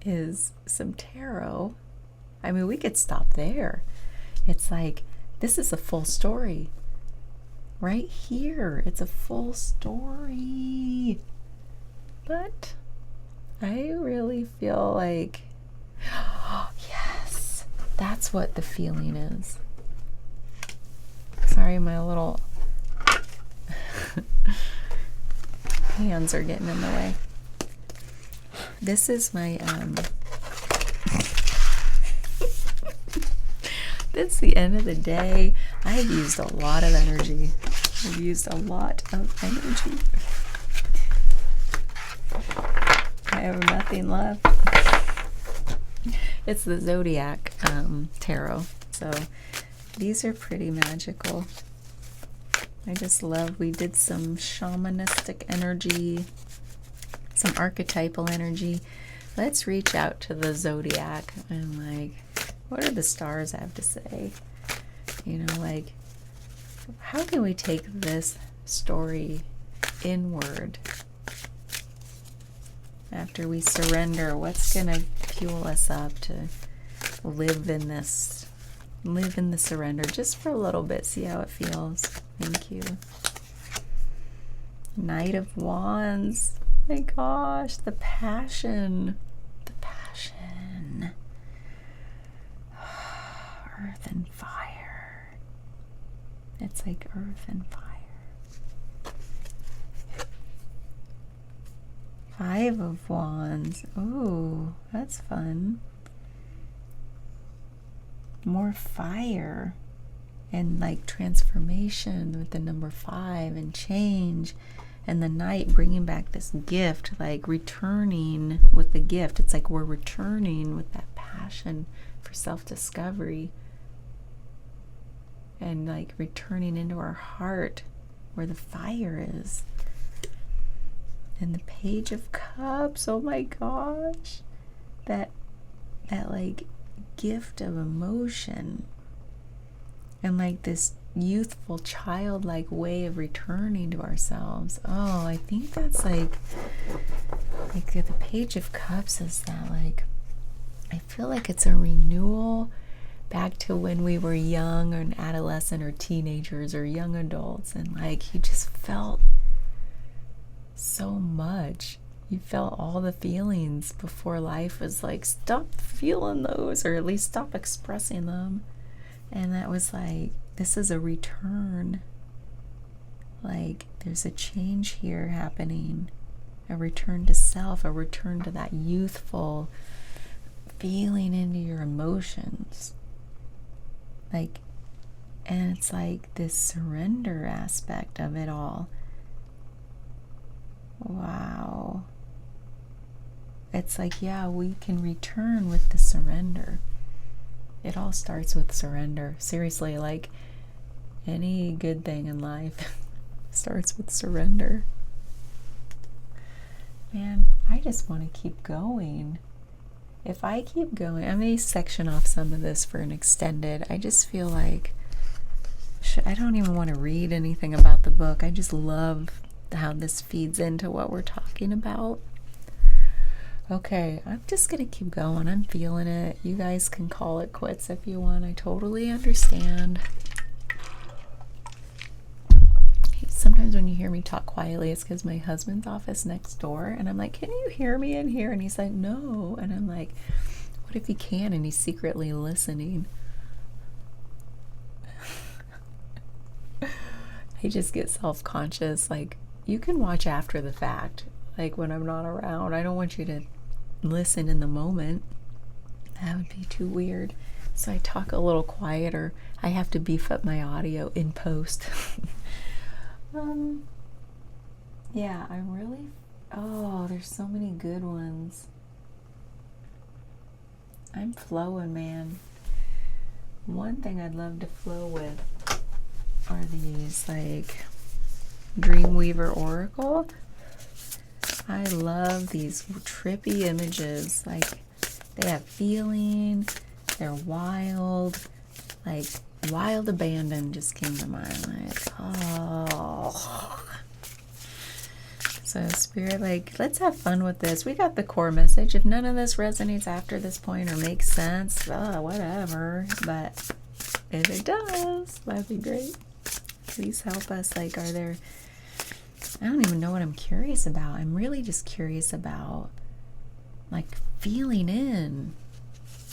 is some tarot. I mean, we could stop there. It's like, this is a full story. Right here. It's a full story. But I really feel like, yes, that's what the feeling is. Sorry, my little hands are getting in the way. This is my, it's the end of the day. I've used a lot of energy. I've used a lot of energy. I have nothing left. It's the Zodiac tarot. So these are pretty magical. I just love, we did some shamanistic energy, some archetypal energy. Let's reach out to the Zodiac and like, what do the stars have to say? You know, like, how can we take this story inward? After we surrender, what's going to fuel us up to live in this, live in the surrender just for a little bit, see how it feels. Thank you. Knight of Wands. My gosh, the passion. The passion. Earth and fire. It's like earth and fire. Five of Wands. Ooh, that's fun. More fire and like transformation with the number 5 and change, and the Knight bringing back this gift, like returning with the gift. It's like we're returning with that passion for self-discovery and like returning into our heart where the fire is. And the Page of Cups, oh my gosh, that like gift of emotion and like this youthful childlike way of returning to ourselves. Oh, I think that's like the Page of Cups is that, like, I feel like it's a renewal back to when we were young or an adolescent or teenagers or young adults, and like you just felt so much. You felt all the feelings before life was like, stop feeling those, or at least stop expressing them. And that was like, this is a return. Like, there's a change here happening. A return to self, a return to that youthful feeling into your emotions. Like, and it's like this surrender aspect of it all. Wow. It's like, yeah, we can return with the surrender. It all starts with surrender. Seriously, like any good thing in life starts with surrender. Man, I just want to keep going. If I keep going, I may section off some of this for an extended. I just feel like I don't even want to read anything about the book. I just love how this feeds into what we're talking about. Okay, I'm just gonna keep going. I'm feeling it. You guys can call it quits if you want. I totally understand. Sometimes when you hear me talk quietly, it's because my husband's office next door, and I'm like, can you hear me in here? And he's like, no. And I'm like, what if he can and he's secretly listening? I just get self-conscious. Like, you can watch after the fact, like when I'm not around. I don't want you to listen in the moment. That would be too weird. So I talk a little quieter. I have to beef up my audio in post. Yeah, I'm really, oh, there's so many good ones. I'm flowing, man. One thing I'd love to flow with are these, like, Dreamweaver Oracle. I love these trippy images. Like, they have feeling, they're wild, like Wild abandon just came to mind. Like, oh. So Spirit, like, let's have fun with this. We got the core message. If none of this resonates after this point or makes sense, whatever. But if it does, that'd be great. Please help us. Like, I don't even know what I'm curious about. I'm really just curious about, like, feeling in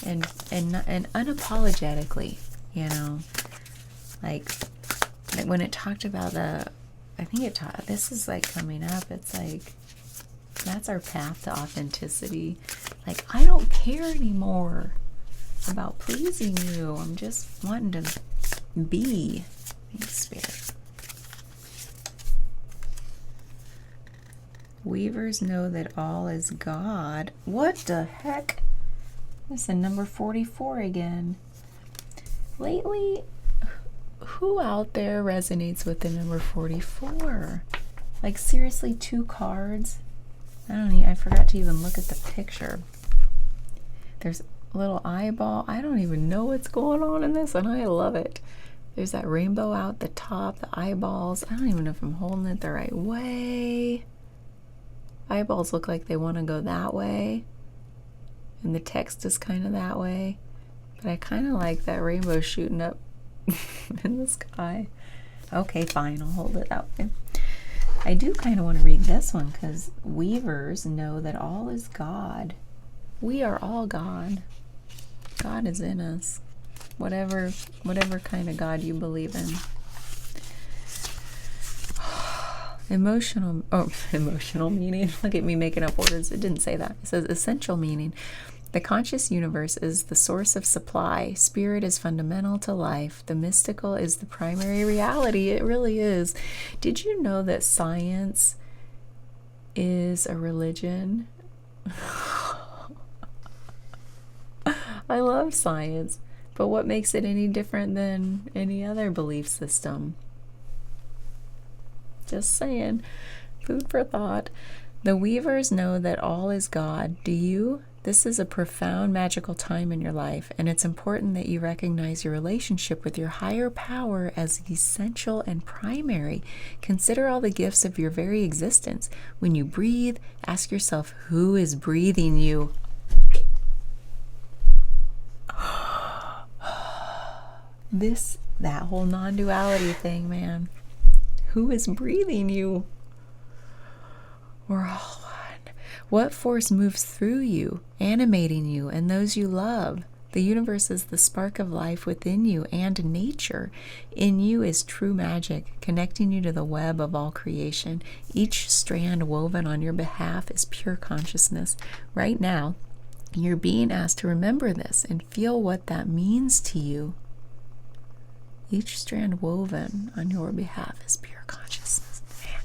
and unapologetically, like when it talked about this is like coming up. It's like, that's our path to authenticity. Like, I don't care anymore about pleasing you. I'm just wanting to be. Thanks, Spirit. Weavers know that all is God. What the heck? This is number 44 again. Lately, who out there resonates with the number 44? Like, seriously, 2 cards? I forgot to even look at the picture. There's a little eyeball. I don't even know what's going on in this, and I love it. There's that rainbow out the top, the eyeballs. I don't even know if I'm holding it the right way. Eyeballs look like they want to go that way, and the text is kind of that way. But I kind of like that rainbow shooting up in the sky. Okay, fine, I'll hold it out there. I do kind of want to read this one, because weavers know that all is God. We are all God. God is in us. Whatever kind of God you believe in. Emotional meaning. Look at me making up words. It didn't say that. It says essential meaning. The conscious universe is the source of supply. Spirit is fundamental to life. The mystical is the primary reality. It really is. Did you know that science is a religion? I love science, but what makes it any different than any other belief system? Just saying. Food for thought. The weavers know that all is God. Do you? This is a profound, magical time in your life, and it's important that you recognize your relationship with your higher power as essential and primary. Consider all the gifts of your very existence. When you breathe, ask yourself, who is breathing you? That whole non-duality thing, man. Who is breathing you? We're all one. What force moves through you, animating you and those you love? The universe is the spark of life within you and nature. In you is true magic, connecting you to the web of all creation. Each strand woven on your behalf is pure consciousness. Right now, you're being asked to remember this and feel what that means to you. Each strand woven on your behalf is pure consciousness. Man.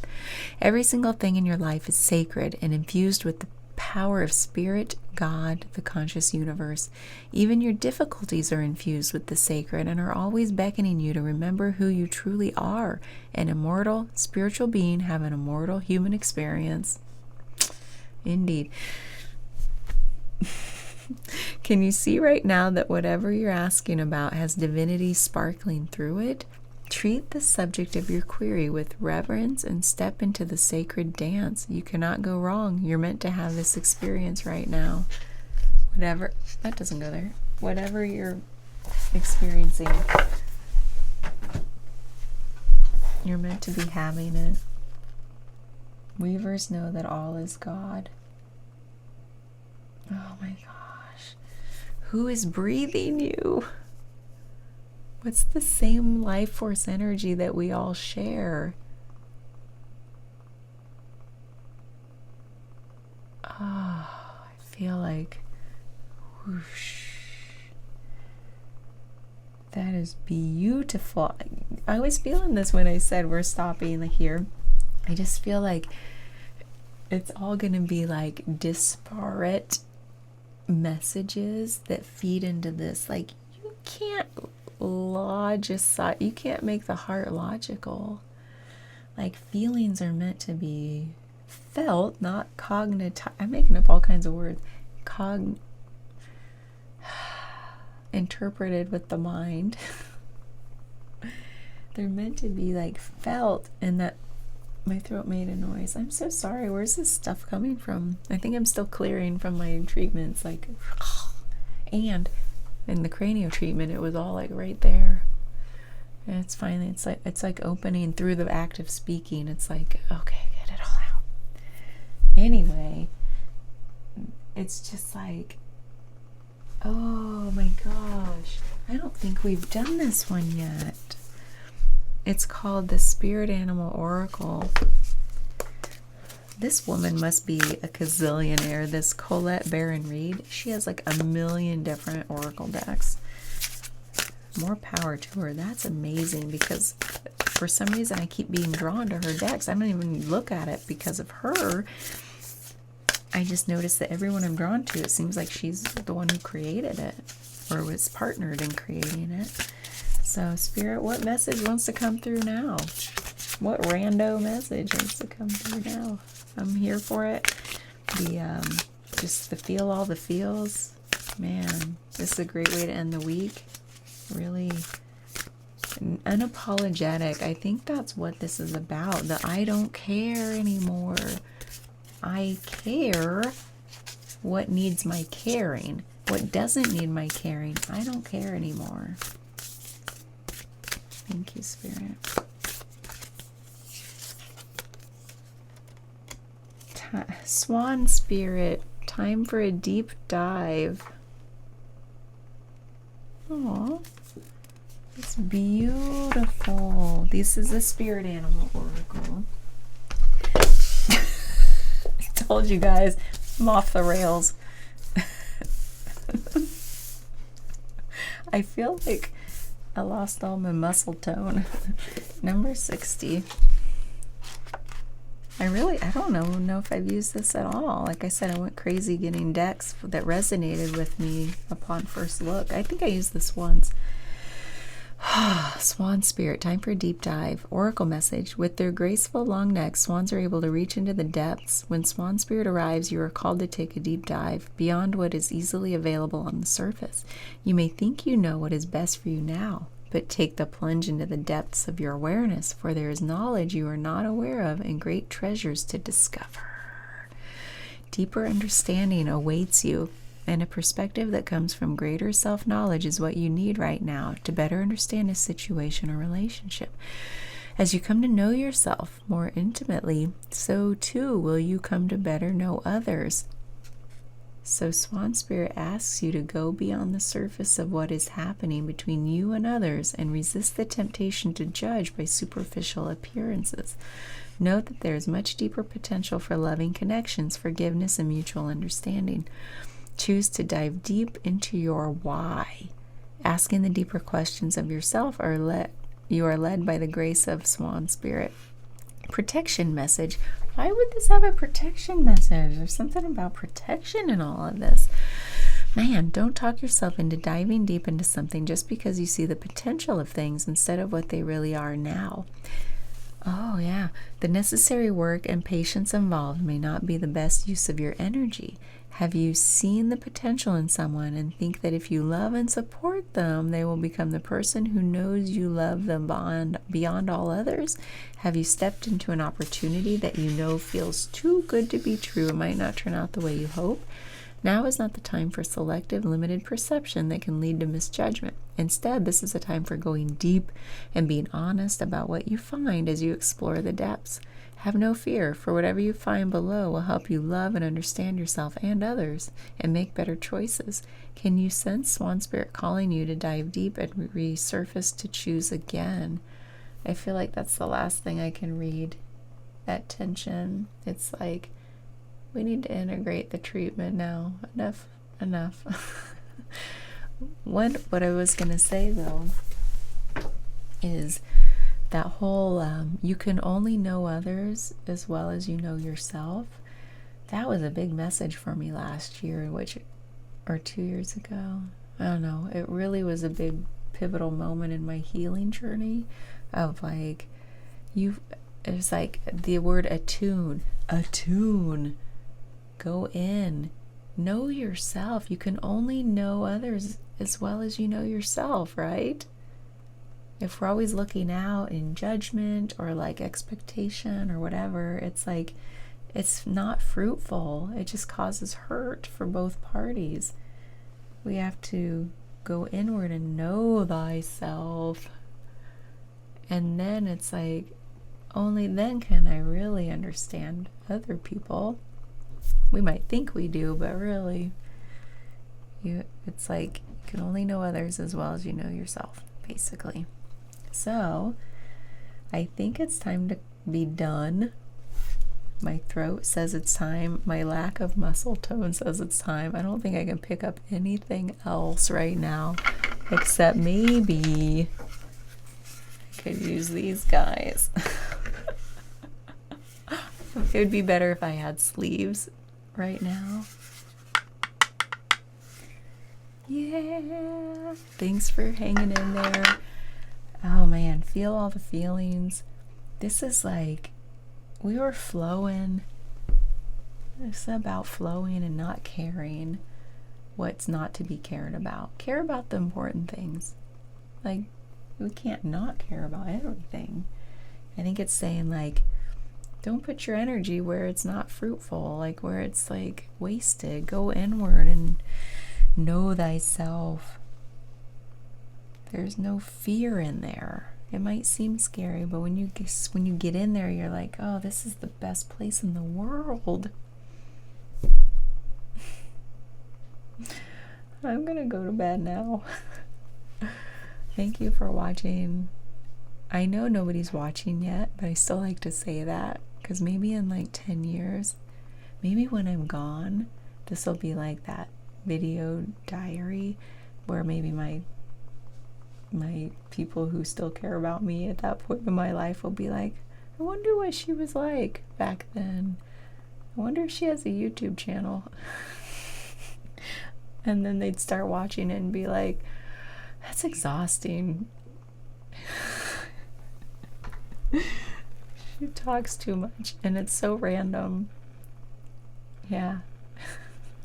Every single thing in your life is sacred and infused with the power of Spirit, God, the conscious universe. Even your difficulties are infused with the sacred and are always beckoning you to remember who you truly are, an immortal spiritual being having an immortal human experience. Indeed. Can you see right now that whatever you're asking about has divinity sparkling through it? Treat the subject of your query with reverence and step into the sacred dance. You cannot go wrong. You're meant to have this experience right now. That doesn't go there. Whatever you're experiencing, you're meant to be having it. Weavers know that all is God. Oh my gosh. Who is breathing you? What's the same life force energy that we all share? I feel like whoosh. That is beautiful. I was feeling this when I said we're stopping here. I just feel like it's all going to be like disparate messages that feed into this. Like, you can't you can't make the heart logical. Like, feelings are meant to be felt, not cognitive. I'm making up all kinds of words. Interpreted with the mind. They're meant to be like felt, and that my throat made a noise. I'm so sorry. Where's this stuff coming from? I think I'm still clearing from my treatments, like, and in the cranial treatment, it was all like right there. And it's finally, it's like opening through the act of speaking. It's like, okay, get it all out. Anyway, it's just like, oh my gosh, I don't think we've done this one yet. It's called the Spirit Animal Oracle. This woman must be a gazillionaire, this Colette Baron Reed. She has like 1 million different oracle decks. More power to her. That's amazing, because for some reason I keep being drawn to her decks. I don't even look at it because of her. I just noticed that everyone I'm drawn to, it seems like she's the one who created it, or was partnered in creating it. So, Spirit, what message wants to come through now? What rando message wants to come through now? I'm here for it. Just to feel all the feels. Man, this is a great way to end the week. Really unapologetic. I think that's what this is about. The I don't care anymore. I care what needs my caring. What doesn't need my caring, I don't care anymore. Thank you, Spirit. Swan Spirit, time for a deep dive. Aww. It's beautiful. This is a Spirit Animal Oracle. I told you guys, I'm off the rails. I feel like I lost all my muscle tone. Number 60. I don't know if I've used this at all. Like I said, I went crazy getting decks that resonated with me upon first look. I think I used this once. Swan Spirit, time for a deep dive. Oracle message. With their graceful long necks, swans are able to reach into the depths. When Swan Spirit arrives, you are called to take a deep dive beyond what is easily available on the surface. You may think you know what is best for you now, but take the plunge into the depths of your awareness, for there is knowledge you are not aware of and great treasures to discover. Deeper understanding awaits you, and a perspective that comes from greater self-knowledge is what you need right now to better understand a situation or relationship. As you come to know yourself more intimately, so too will you come to better know others. So Swan Spirit asks you to go beyond the surface of what is happening between you and others and resist the temptation to judge by superficial appearances. Note that there is much deeper potential for loving connections, forgiveness, and mutual understanding. Choose to dive deep into your why. Asking the deeper questions of yourself, you are led by the grace of Swan Spirit. Protection message. Why would this have a protection message? There's something about protection in all of this. Man, don't talk yourself into diving deep into something just because you see the potential of things instead of what they really are now. Oh, yeah. The necessary work and patience involved may not be the best use of your energy. Have you seen the potential in someone and think that if you love and support them, they will become the person who knows you love them beyond all others? Have you stepped into an opportunity that you know feels too good to be true and might not turn out the way you hope? Now is not the time for selective, limited perception that can lead to misjudgment. Instead, this is a time for going deep and being honest about what you find as you explore the depths. Have no fear, for whatever you find below will help you love and understand yourself and others and make better choices. Can you sense Swan Spirit calling you to dive deep and resurface to choose again? I feel like that's the last thing I can read. That tension. It's like, we need to integrate the treatment now. Enough. What I was going to say, though, is that whole you can only know others as well as you know yourself. That was a big message for me last year, or 2 years ago. I don't know. It really was a big pivotal moment in my healing journey of like, it's like the word attune. Go in. Know yourself. You can only know others as well as you know yourself, right? if we're always looking out in judgment or like expectation or whatever, it's like it's not fruitful. It just causes hurt for both parties. We have to go inward and know thyself. And then it's like, only then can I really understand other people. We might think we do, but really, it's like you can only know others as well as you know yourself, basically. So, I think it's time to be done. My throat says it's time. My lack of muscle tone says it's time. I don't think I can pick up anything else right now, except maybe I could use these guys. It would be better if I had sleeves right now. Yeah. Thanks for hanging in there. Oh man, feel all the feelings. This is like, we were flowing. It's about flowing and not caring what's not to be cared about. Care about the important things. Like, we can't not care about everything. I think it's saying like, don't put your energy where it's not fruitful, like where it's like wasted. Go inward and know thyself. There's no fear in there. It might seem scary, but when you get in there, you're like, oh, this is the best place in the world. I'm gonna go to bed now. Thank you for watching. I know nobody's watching yet, but I still like to say that, because maybe in like 10 years, maybe when I'm gone, this will be like that video diary where maybe my people who still care about me at that point in my life will be like, I wonder what she was like back then. I wonder if she has a YouTube channel. And then they'd start watching it and be like, that's exhausting. She talks too much and it's so random. Yeah.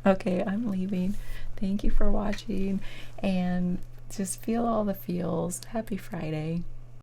Okay, I'm leaving. Thank you for watching, and just feel all the feels. Happy Friday.